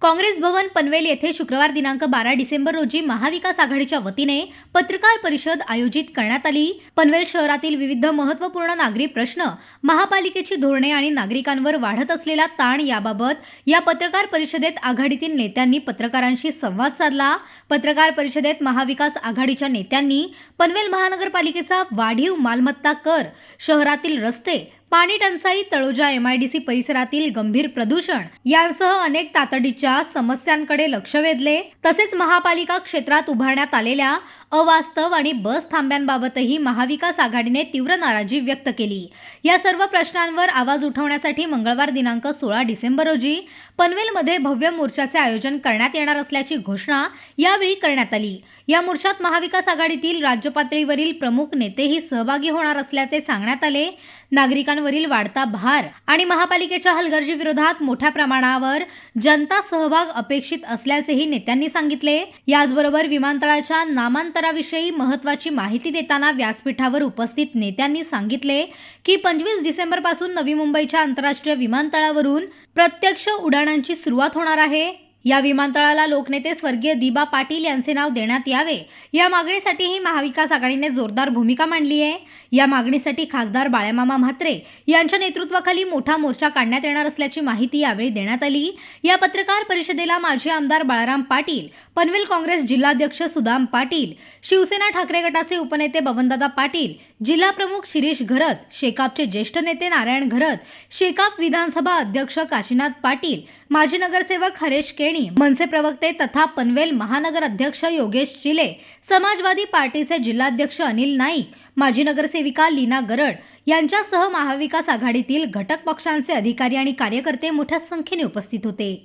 काँग्रेस भवन पनवेल येथे शुक्रवार दिनांक 12 डिसेंबर रोजी महाविकास आघाडीच्या वतीने पत्रकार परिषद आयोजित करण्यात आली। पनवेल शहरातील विविध महत्त्वपूर्ण नागरी प्रश्न, महापालिकेची धोरणे आणि नागरिकांवर वाढत असलेला ताण याबाबत या पत्रकार परिषदेत आघाडीतील नेत्यांनी पत्रकारांशी संवाद साधला। पत्रकार परिषदेत महाविकास आघाडीच्या नेत्यांनी पनवेल महानगरपालिकेचा वाढीव मालमत्ता कर, शहरातील रस्ते, पाणी टंचाई, तळोजा MIDC परिसरातील गंभीर प्रदूषण यांसह अनेक तातडीच्या समस्यांकडे लक्ष वेधले। तसेच महापालिका क्षेत्रात उभारण्यात आलेल्या अवास्तव आणि बस थांब्यांबाबतही महाविकास आघाडीने तीव्र नाराजी व्यक्त केली। या सर्व प्रश्नांवर आवाज उठवण्यासाठी मंगळवार दिनांक 16 डिसेंबर रोजी पनवेलमध्ये भव्य मोर्चाचे आयोजन करण्यात येणार असल्याची घोषणा यावेळी करण्यात आली। या मोर्चात महाविकास आघाडीतील राज्य पातळीवरील प्रमुख नेतेही सहभागी होणार असल्याचे सांगण्यात आले। नागरिकांवरील वाढता भार आणि महापालिकेच्या हलगर्जीविरोधात मोठ्या प्रमाणावर जनता सहभाग अपेक्षित असल्याचेही नेत्यांनी सांगितले। याचबरोबर विमानतळाच्या नामांतराविषयी महत्त्वाची माहिती देताना व्यासपीठावर उपस्थित नेत्यांनी सांगितले की 25 डिसेंबरपासून नवी मुंबईच्या आंतरराष्ट्रीय विमानतळावरून प्रत्यक्ष उड्डाणांची सुरुवात होणार आहे। या विमानतळाला लोकनेते स्वर्गीय दिबा पाटील यांचे नाव देण्यात यावे, या मागणीसाठीही महाविकास आघाडीने जोरदार भूमिका मांडली आहे। या मागणीसाठी खासदार बाळामामा म्हात्रे यांच्या नेतृत्वाखाली मोठा मोर्चा काढण्यात येणार असल्याची माहिती यावेळी देण्यात आली। या पत्रकार परिषदेला माजी आमदार बाळाराम पाटील, पनवेल काँग्रेस जिल्हाध्यक्ष सुदाम पाटील, शिवसेना ठाकरे गटाचे उपनेते बबनदादा पाटील, जिल्हा प्रमुख शिरीष घरत, शेकापचे ज्येष्ठ नेते नारायण घरत, शेकाप विधानसभा अध्यक्ष काशीनाथ पाटील, माजी नगरसेवक हरेश केणी, मनसे प्रवक्ते तथा पनवेल महानगर अध्यक्ष योगेश चिले, समाजवादी पार्टीचे जिल्हाध्यक्ष अनिल नाईक, माजी नगरसेविका लीना गरड यांच्यासह महाविकास आघाडीतील घटक पक्षांचे अधिकारी आणि कार्यकर्ते मोठ्या संख्येने उपस्थित होते।